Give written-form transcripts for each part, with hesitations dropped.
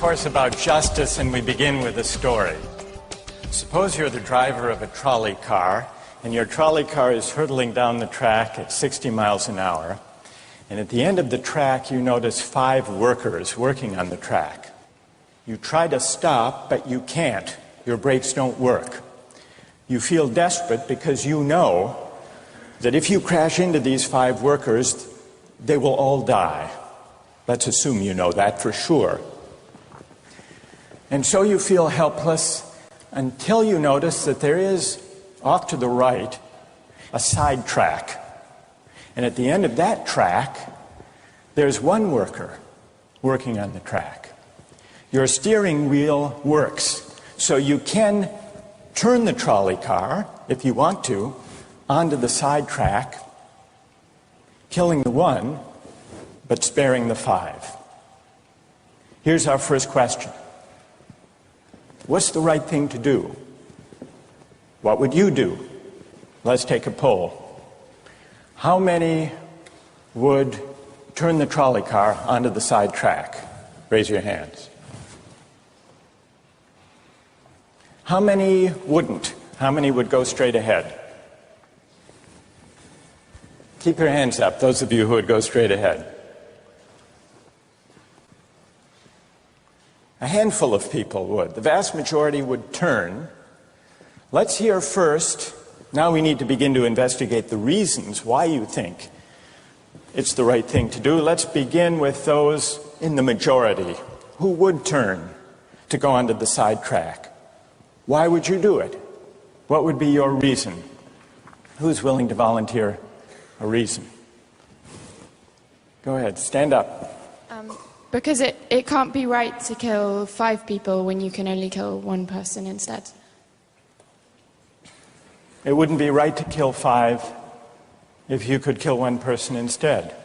course, about justice, and we begin with a story. Suppose you're the driver of a trolley car, and your trolley car is hurtling down the track at 60 miles an hour, and at the end of the track you notice 5 workers working on the track. You try to stop, but you can't. Your brakes don't work. You feel desperate because you know that if you crash into these 5 workers, they will all die. Let's assume you know that for sure. And so you feel helpless until you notice that there is, off to the right, a side track. And at the end of that track, there's one worker working on the track. Your steering wheel works, so you can turn the trolley car, if you want to, onto the side track, killing the one, but sparing the 5. Here's our first question. What's the right thing to do? What would you do? Let's take a poll. How many would turn the trolley car onto the side track? Raise your hands. How many wouldn't? How many would go straight ahead? Keep your hands up, those of you who would go straight ahead. A handful of people would. The vast majority would turn. Let's hear first. Now we need to begin to investigate the reasons why you think it's the right thing to do. Let's begin with those in the majority who would turn to go onto the side track. Why would you do it? What would be your reason? Who's willing to volunteer a reason? Go ahead, stand up. Because it can't be right to kill 5 people when you can only kill 1 person instead. It wouldn't be right to kill 5 if you could kill 1 person instead.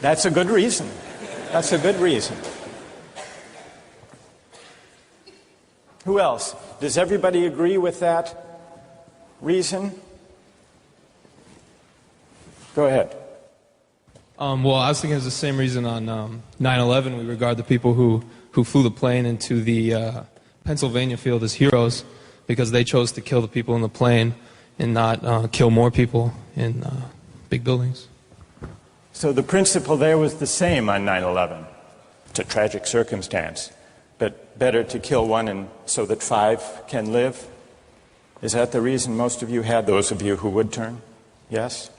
That's a good reason. That's a good reason. Who else? Does everybody agree with that reason? Go ahead. Well, I was thinking it's the same reason on 9/11 we regard the people who flew the plane into the Pennsylvania field as heroes because they chose to kill the people in the plane and not kill more people in big buildings. So the principle there was the same on 9/11. It's a tragic circumstance, but better to kill 1 and so that 5 can live? Is that the reason most of you had, those of you who would turn? Yes?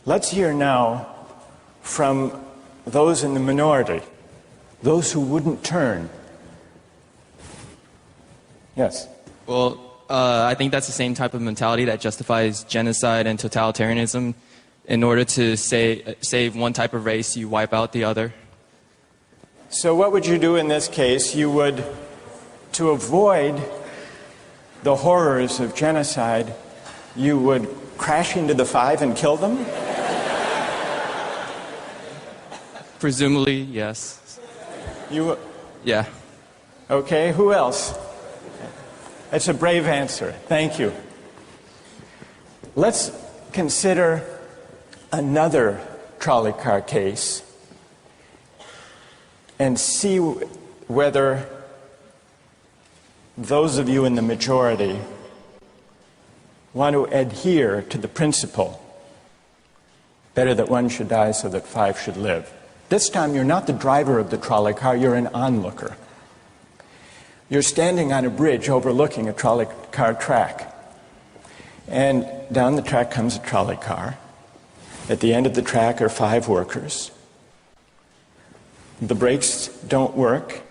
Let's hear now from those in the minority, those who wouldn't turn. Yes? Well, I think that's the same type of mentality that justifies genocide and totalitarianism. In order to save one type of race, you wipe out the other. So what would you do in this case? You would, to avoid the horrors of genocide, you would crash into the 5 and kill them? Presumably, yes. You? Yeah. Okay, who else? That's a brave answer. Thank you. Let's consider another trolley car case and see whether those of you in the majority want to adhere to the principle, better that 1 should die so that 5 should live. This time you're not the driver of the trolley car, you're an onlooker. You're standing on a bridge overlooking a trolley car track. And down the track comes a trolley car. At the end of the track are 5 workers. The brakes don't work.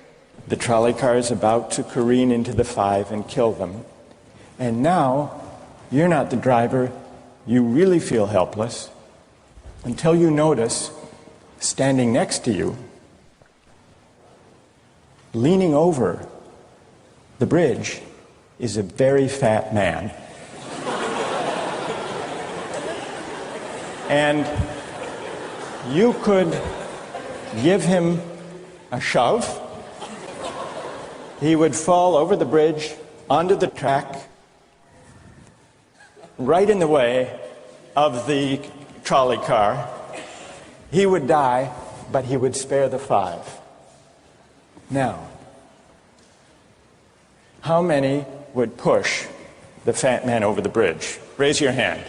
The trolley car is about to careen into the 5 and kill them. And now, you're not the driver. You really feel helpless until you notice, standing next to you, leaning over the bridge, is a very fat man. And you could give him a shove. He would fall over the bridge, onto the track, right in the way of the trolley car. He would die, but he would spare the 5. Now, how many would push the fat man over the bridge? Raise your hand.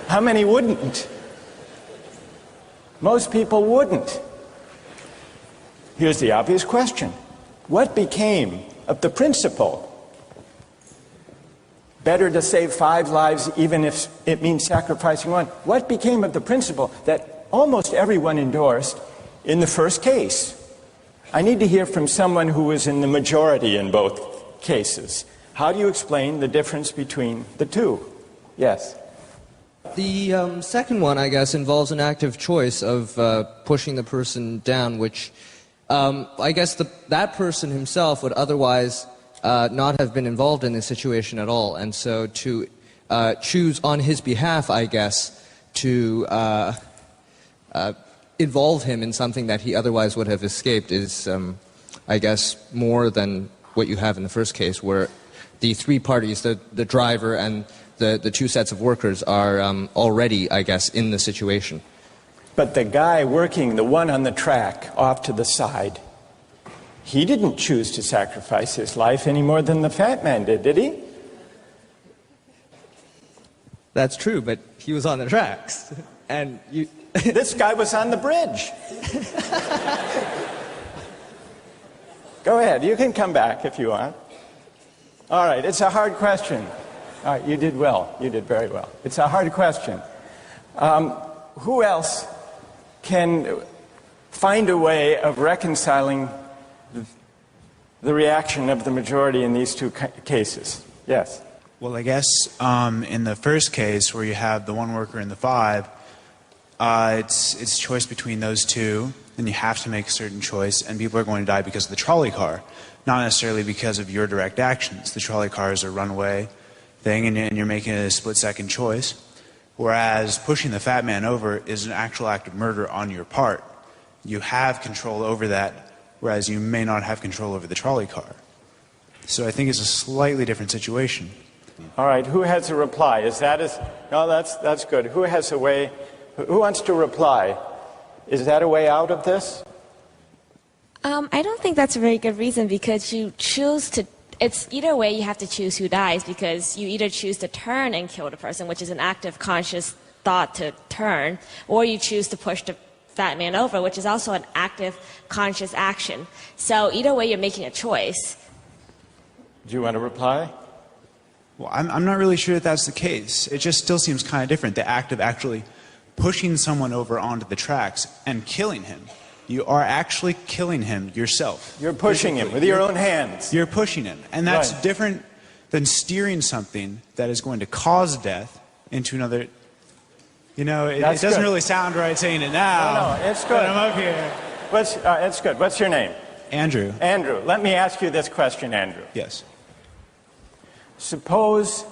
How many wouldn't? Most people wouldn't. Here's the obvious question. What became of the principle? Better to save 5 lives even if it means sacrificing 1. What became of the principle that almost everyone endorsed in the first case? I need to hear from someone who was in the majority in both cases. How do you explain the difference between the two? Yes. The second one, I guess, involves an active choice of pushing the person down, which I guess that person himself would otherwise not have been involved in this situation at all. And so to choose on his behalf, I guess, to involve him in something that he otherwise would have escaped is, I guess, more than what you have in the first case, where the 3 parties, the driver and the 2 sets of workers, are already, I guess, in the situation. But the guy working, the one on the track off to the side, he didn't choose to sacrifice his life any more than the fat man did he? That's true, but he was on the tracks. And you... This guy was on the bridge. Go ahead, you can come back if you want. All right, it's a hard question. All right, you did well. You did very well. It's a hard question. Who else can find a way of reconciling the reaction of the majority in these 2 cases? Yes. Well, I guess in the first case, where you have the 1 worker and the 5, it's choice between those 2, and you have to make a certain choice, and people are going to die because of the trolley car, not necessarily because of your direct actions. The trolley car is a runaway thing, and you're making a split-second choice, whereas pushing the fat man over is an actual act of murder on your part. You have control over that, whereas you may not have control over the trolley car. So I think it's a slightly different situation. All right, who has a reply? No, that's good. Who has a way? Who wants to reply? Is that a way out of this? I don't think that's a very good reason, because you choose to... It's either way you have to choose who dies, because you either choose to turn and kill the person, which is an active conscious thought to turn, or you choose to push the fat man over, which is also an active conscious action. So either way you're making a choice. Do you want to reply? Well, I'm not really sure that that's the case. It just still seems kind of different, the act of actually pushing someone over onto the tracks and killing him. You are actually killing him yourself. You're pushing him with your own hands. You're pushing him. And that's different than steering something that is going to cause death into another... You know, it doesn't really sound right saying it now. No, it's good. But I'm up here. It's good. What's your name? Andrew. Andrew. Let me ask you this question, Andrew. Yes. Suppose,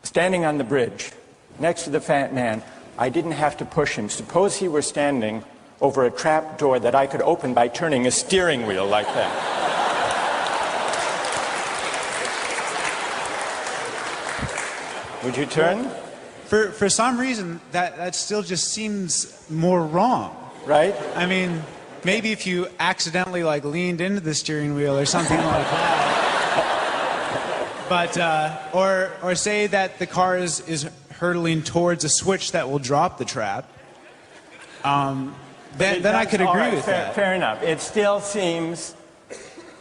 standing on the bridge next to the fat man, I didn't have to push him. Suppose he were standing over a trap door that I could open by turning a steering wheel like that. Would you turn? For some reason, that still just seems more wrong. Right? I mean, maybe if you accidentally leaned into the steering wheel or something like that. But or say that the car is hurtling towards a switch that will drop the trap. Then I could agree with that. Fair enough. It still seems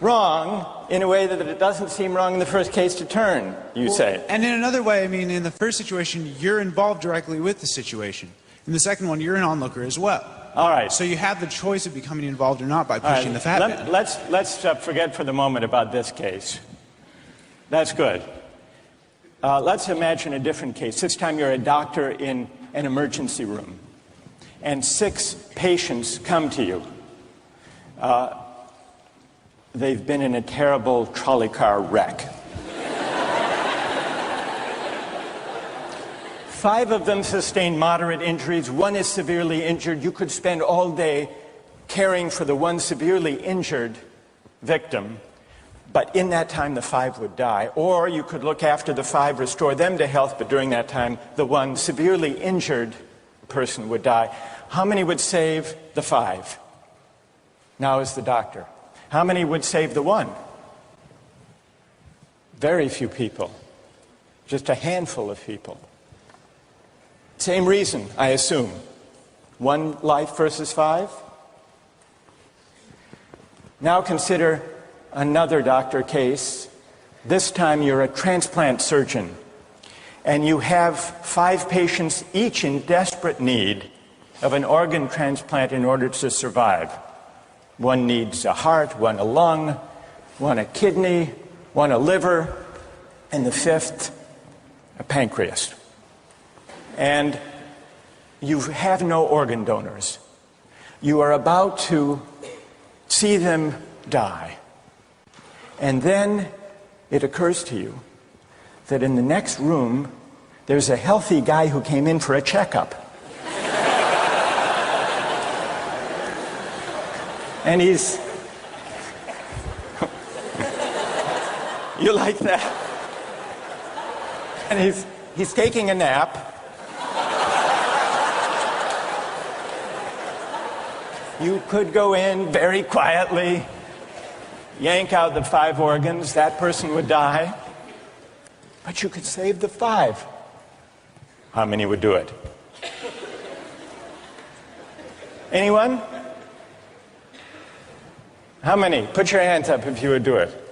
wrong in a way that it doesn't seem wrong in the first case to turn, you say. And in another way, I mean, in the first situation, you're involved directly with the situation. In the second one, you're an onlooker as well. All right. So you have the choice of becoming involved or not by pushing the fat man. Let's forget for the moment about this case. That's good. Let's imagine a different case. This time you're a doctor in an emergency room, and 6 patients come to you. They've been in a terrible trolley car wreck. 5 of them sustained moderate injuries. 1 is severely injured. You could spend all day caring for the 1 severely injured victim. but in that time the 5 would die. Or you could look after the 5, restore them to health, but during that time the one severely injured person would die. How many would save the 5? Now is the doctor. How many would save the 1? Very few people. Just a handful of people. Same reason, I assume. 1 life versus 5? Now consider another doctor case. This time you're a transplant surgeon, and you have 5 patients, each in desperate need of an organ transplant in order to survive. One needs a heart, one a lung, one a kidney, one a liver, and the 5th, a pancreas. And you have no organ donors. You are about to see them die. And then it occurs to you that in the next room, there's a healthy guy who came in for a checkup. And he's... You like that? And he's taking a nap. You could go in very quietly, yank out the 5 organs, that person would die. But you could save the 5. How many would do it? Anyone? How many? Put your hands up if you would do it.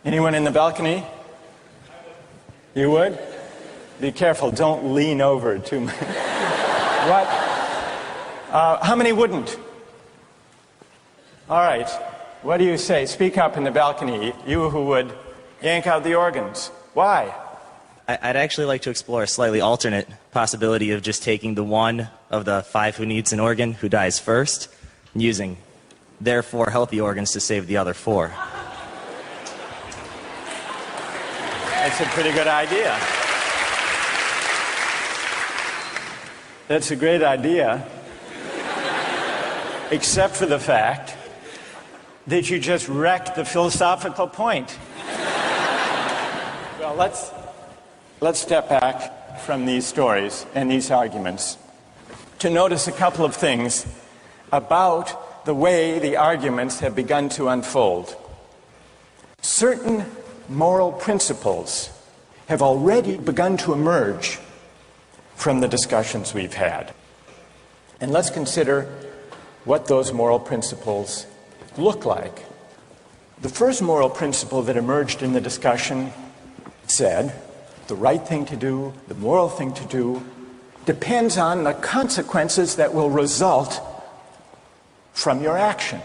Anyone in the balcony? You would? Be careful, don't lean over too much. What? How many wouldn't? All right, what do you say? Speak up in the balcony, you who would yank out the organs. Why? I'd actually like to explore a slightly alternate possibility of just taking the 1 of the 5 who needs an organ, who dies first, and using their 4 healthy organs to save the other 4. That's a pretty good idea. That's a great idea, except for the fact that you just wrecked the philosophical point. Well, let's step back from these stories and these arguments to notice a couple of things about the way the arguments have begun to unfold. Certain moral principles have already begun to emerge from the discussions we've had. And let's consider what those moral principles look like. The first moral principle that emerged in the discussion said, the right thing to do, the moral thing to do, depends on the consequences that will result from your action.